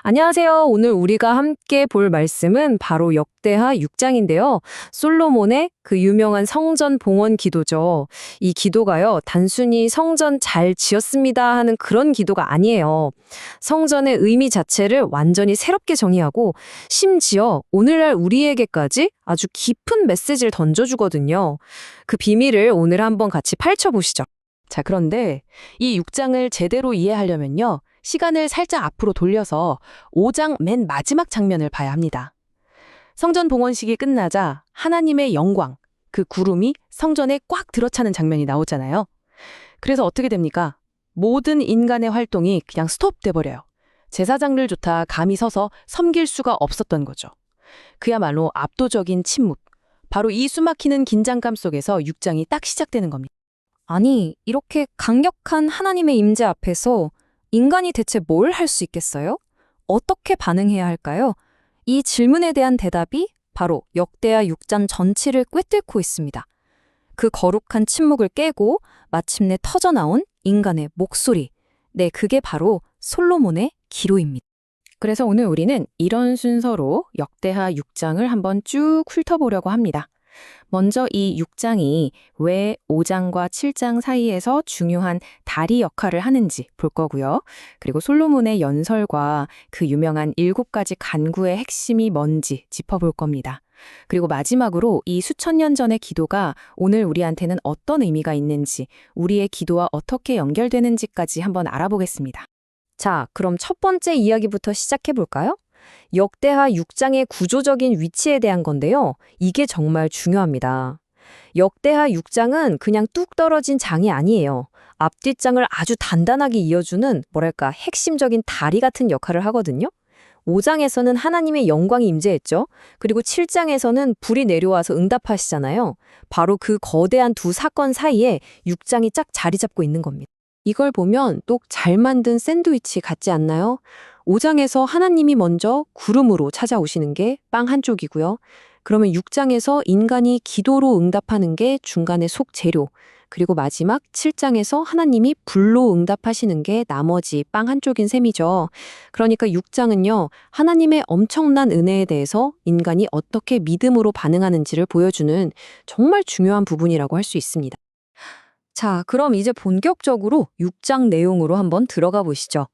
안녕하세요. 오늘 우리가 함께 볼 말씀은 바로 역대하 6장인데요. 솔로몬의 그 유명한 성전 봉헌 기도죠. 이 기도가요, 단순히 성전 잘 지었습니다 하는 그런 기도가 아니에요. 성전의 의미 자체를 완전히 새롭게 정의하고 심지어 오늘날 우리에게까지 아주 깊은 메시지를 던져주거든요. 그 비밀을 오늘 한번 같이 파헤쳐보시죠. 자, 그런데 이 6장을 제대로 이해하려면요. 시간을 살짝 앞으로 돌려서 5장 맨 마지막 장면을 봐야 합니다. 성전 봉헌식이 끝나자 하나님의 영광, 그 구름이 성전에 꽉 들어차는 장면이 나오잖아요. 그래서 어떻게 됩니까? 모든 인간의 활동이 그냥 스톱돼 버려요. 제사장들조차 감히 서서 섬길 수가 없었던 거죠. 그야말로 압도적인 침묵. 바로 이 숨막히는 긴장감 속에서 6장이 딱 시작되는 겁니다. 아니, 이렇게 강력한 하나님의 임재 앞에서 인간이 대체 뭘 할 수 있겠어요? 어떻게 반응해야 할까요? 이 질문에 대한 대답이 바로 역대하 6장 전체를 꿰뚫고 있습니다. 그 거룩한 침묵을 깨고 마침내 터져나온 인간의 목소리. 네, 그게 바로 솔로몬의 기도입니다. 그래서 오늘 우리는 이런 순서로 역대하 6장을 한번 쭉 훑어보려고 합니다. 먼저 이 6장이 왜 5장과 7장 사이에서 중요한 다리 역할을 하는지 볼 거고요. 그리고 솔로몬의 연설과 그 유명한 7가지 간구의 핵심이 뭔지 짚어볼 겁니다. 그리고 마지막으로 이 수천 년 전의 기도가 오늘 우리한테는 어떤 의미가 있는지, 우리의 기도와 어떻게 연결되는지까지 한번 알아보겠습니다. 자, 그럼 첫 번째 이야기부터 시작해 볼까요? 역대하 6장의 구조적인 위치에 대한 건데요. 이게 정말 중요합니다. 역대하 6장은 그냥 뚝 떨어진 장이 아니에요. 앞뒷장을 아주 단단하게 이어주는 뭐랄까 핵심적인 다리 같은 역할을 하거든요. 5장에서는 하나님의 영광이 임재했죠. 그리고 7장에서는 불이 내려와서 응답하시잖아요. 바로 그 거대한 두 사건 사이에 6장이 쫙 자리 잡고 있는 겁니다. 이걸 보면 똑 잘 만든 샌드위치 같지 않나요? 5장에서 하나님이 먼저 구름으로 찾아오시는 게 빵 한쪽이고요. 그러면 6장에서 인간이 기도로 응답하는 게 중간의 속재료, 그리고 마지막 7장에서 하나님이 불로 응답하시는 게 나머지 빵 한쪽인 셈이죠. 그러니까 6장은요, 하나님의 엄청난 은혜에 대해서 인간이 어떻게 믿음으로 반응하는지를 보여주는 정말 중요한 부분이라고 할 수 있습니다. 자, 그럼 이제 본격적으로 6장 내용으로 한번 들어가 보시죠.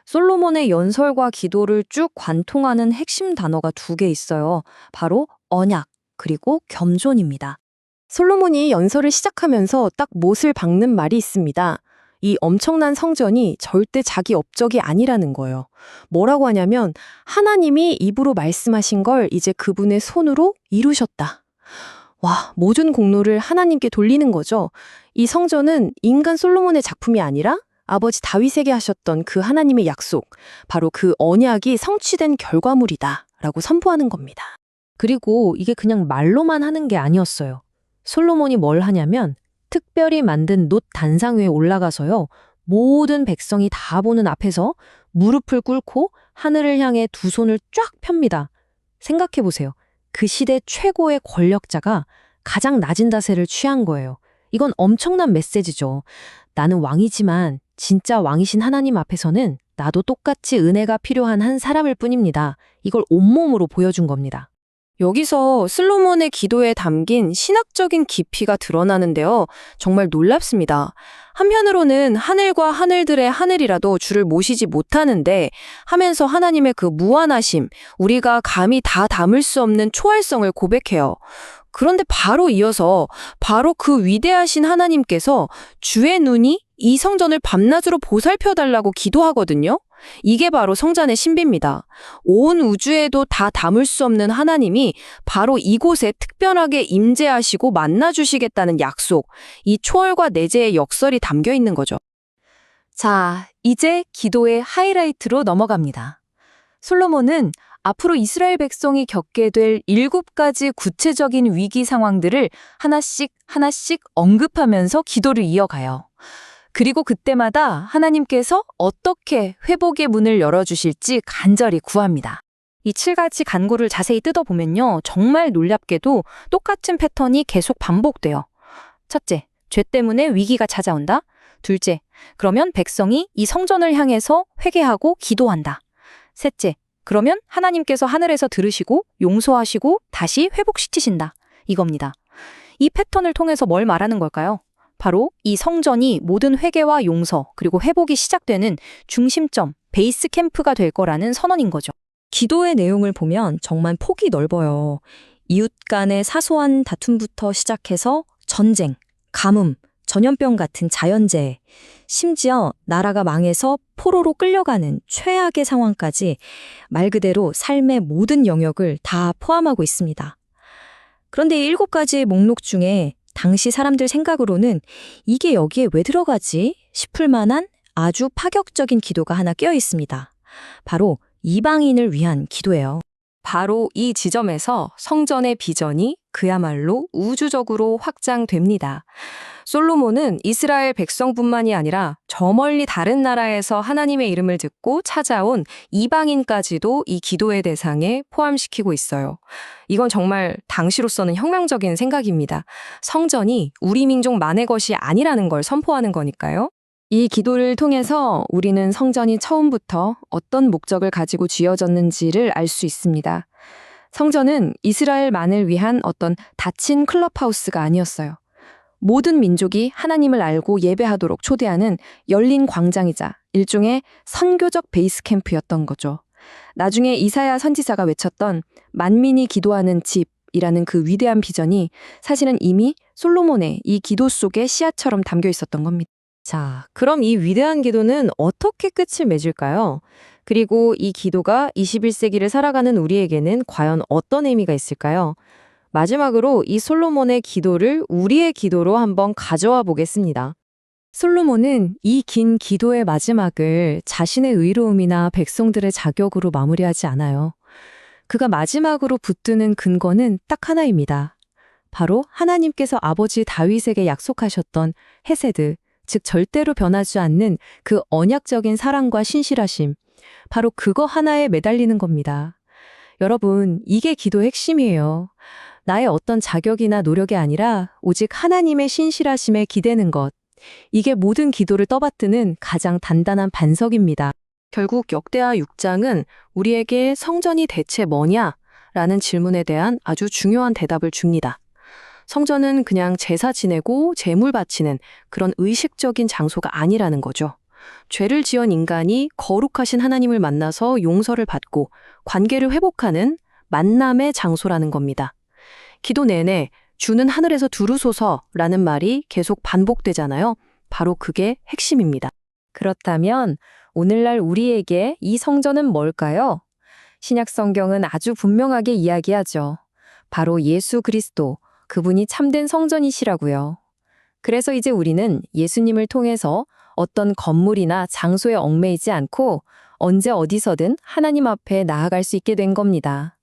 솔로몬의 연설과 기도를 쭉 관통하는 핵심 단어가 두 개 있어요. 바로 언약, 그리고 겸손입니다. 솔로몬이 연설을 시작하면서 딱 못을 박는 말이 있습니다. 이 엄청난 성전이 절대 자기 업적이 아니라는 거예요. 뭐라고 하냐면 하나님이 입으로 말씀하신 걸 이제 그분의 손으로 이루셨다. 와, 모든 공로를 하나님께 돌리는 거죠. 이 성전은 인간 솔로몬의 작품이 아니라 아버지 다윗에게 하셨던 그 하나님의 약속, 바로 그 언약이 성취된 결과물이다 라고 선포하는 겁니다. 그리고 이게 그냥 말로만 하는 게 아니었어요. 솔로몬이 뭘 하냐면 특별히 만든 놋 단상 위에 올라가서요. 모든 백성이 다 보는 앞에서 무릎을 꿇고 하늘을 향해 두 손을 쫙 펴니다. 생각해 보세요. 그 시대 최고의 권력자가 가장 낮은 자세를 취한 거예요. 이건 엄청난 메시지죠. 나는 왕이지만 진짜 왕이신 하나님 앞에서는 나도 똑같이 은혜가 필요한 한 사람일 뿐입니다. 이걸 온몸으로 보여준 겁니다. 여기서 솔로몬의 기도에 담긴 신학적인 깊이가 드러나는데요. 정말 놀랍습니다. 한편으로는 하늘과 하늘들의 하늘이라도 주를 모시지 못하는데 하면서 하나님의 그 무한하심, 우리가 감히 다 담을 수 없는 초월성을 고백해요. 그런데 바로 이어서 바로 그 위대하신 하나님께서 주의 눈이 이 성전을 밤낮으로 보살펴달라고 기도하거든요. 이게 바로 성전의 신비입니다. 온 우주에도 다 담을 수 없는 하나님이 바로 이곳에 특별하게 임재하시고 만나주시겠다는 약속, 이 초월과 내재의 역설이 담겨 있는 거죠. 자, 이제 기도의 하이라이트로 넘어갑니다. 솔로몬은 앞으로 이스라엘 백성이 겪게 될 7가지 구체적인 위기 상황들을 하나씩 언급하면서 기도를 이어가요. 그리고 그때마다 하나님께서 어떻게 회복의 문을 열어주실지 간절히 구합니다. 이 7가지 간구를 자세히 뜯어보면요. 정말 놀랍게도 똑같은 패턴이 계속 반복돼요. 첫째, 죄 때문에 위기가 찾아온다. 둘째, 그러면 백성이 이 성전을 향해서 회개하고 기도한다. 셋째, 그러면 하나님께서 하늘에서 들으시고 용서하시고 다시 회복시키신다. 이겁니다. 이 패턴을 통해서 뭘 말하는 걸까요? 바로 이 성전이 모든 회개와 용서 그리고 회복이 시작되는 중심점, 베이스 캠프가 될 거라는 선언인 거죠. 기도의 내용을 보면 정말 폭이 넓어요. 이웃 간의 사소한 다툼부터 시작해서 전쟁, 가뭄, 전염병 같은 자연재해, 심지어 나라가 망해서 포로로 끌려가는 최악의 상황까지 말 그대로 삶의 모든 영역을 다 포함하고 있습니다. 그런데 이 7가지의 목록 중에 당시 사람들 생각으로는 이게 여기에 왜 들어가지 싶을 만한 아주 파격적인 기도가 하나 껴 있습니다. 바로 이방인을 위한 기도예요. 바로 이 지점에서 성전의 비전이 그야말로 우주적으로 확장됩니다. 솔로몬은 이스라엘 백성뿐만이 아니라 저 멀리 다른 나라에서 하나님의 이름을 듣고 찾아온 이방인까지도 이 기도의 대상에 포함시키고 있어요. 이건 정말 당시로서는 혁명적인 생각입니다. 성전이 우리 민족만의 것이 아니라는 걸 선포하는 거니까요. 이 기도를 통해서 우리는 성전이 처음부터 어떤 목적을 가지고 지어졌는지를 알 수 있습니다. 성전은 이스라엘만을 위한 어떤 닫힌 클럽하우스가 아니었어요. 모든 민족이 하나님을 알고 예배하도록 초대하는 열린 광장이자 일종의 선교적 베이스 캠프였던 거죠. 나중에 이사야 선지자가 외쳤던 만민이 기도하는 집이라는 그 위대한 비전이 사실은 이미 솔로몬의 이 기도 속에 씨앗처럼 담겨 있었던 겁니다. 자, 그럼 이 위대한 기도는 어떻게 끝을 맺을까요? 그리고 이 기도가 21세기를 살아가는 우리에게는 과연 어떤 의미가 있을까요? 마지막으로 이 솔로몬의 기도를 우리의 기도로 한번 가져와 보겠습니다. 솔로몬은 이 긴 기도의 마지막을 자신의 의로움이나 백성들의 자격으로 마무리하지 않아요. 그가 마지막으로 붙드는 근거는 딱 하나입니다. 바로 하나님께서 아버지 다윗에게 약속하셨던 헤세드, 즉 절대로 변하지 않는 그 언약적인 사랑과 신실하심, 바로 그거 하나에 매달리는 겁니다. 여러분, 이게 기도의 핵심이에요. 나의 어떤 자격이나 노력이 아니라 오직 하나님의 신실하심에 기대는 것. 이게 모든 기도를 떠받드는 가장 단단한 반석입니다. 결국 역대하 6장은 우리에게 성전이 대체 뭐냐? 라는 질문에 대한 아주 중요한 대답을 줍니다. 성전은 그냥 제사 지내고 제물 바치는 그런 의식적인 장소가 아니라는 거죠. 죄를 지은 인간이 거룩하신 하나님을 만나서 용서를 받고 관계를 회복하는 만남의 장소라는 겁니다. 기도 내내 주는 하늘에서 두루소서라는 말이 계속 반복되잖아요. 바로 그게 핵심입니다. 그렇다면 오늘날 우리에게 이 성전은 뭘까요? 신약 성경은 아주 분명하게 이야기하죠. 바로 예수 그리스도, 그분이 참된 성전이시라고요. 그래서 이제 우리는 예수님을 통해서 어떤 건물이나 장소에 얽매이지 않고 언제 어디서든 하나님 앞에 나아갈 수 있게 된 겁니다.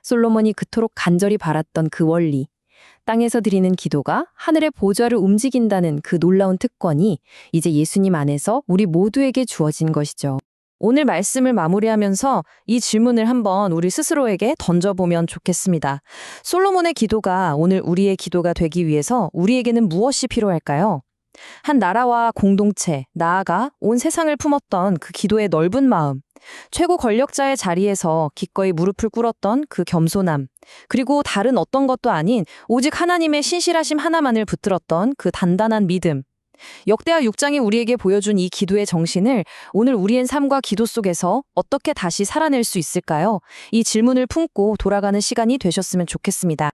솔로몬이 그토록 간절히 바랐던 그 원리, 땅에서 드리는 기도가 하늘의 보좌를 움직인다는 그 놀라운 특권이 이제 예수님 안에서 우리 모두에게 주어진 것이죠. 오늘 말씀을 마무리하면서 이 질문을 한번 우리 스스로에게 던져보면 좋겠습니다. 솔로몬의 기도가 오늘 우리의 기도가 되기 위해서 우리에게는 무엇이 필요할까요? 한 나라와 공동체, 나아가 온 세상을 품었던 그 기도의 넓은 마음, 최고 권력자의 자리에서 기꺼이 무릎을 꿇었던 그 겸손함, 그리고 다른 어떤 것도 아닌 오직 하나님의 신실하심 하나만을 붙들었던 그 단단한 믿음. 역대하 6장이 우리에게 보여준 이 기도의 정신을 오늘 우리의 삶과 기도 속에서 어떻게 다시 살아낼 수 있을까요? 이 질문을 품고 돌아가는 시간이 되셨으면 좋겠습니다.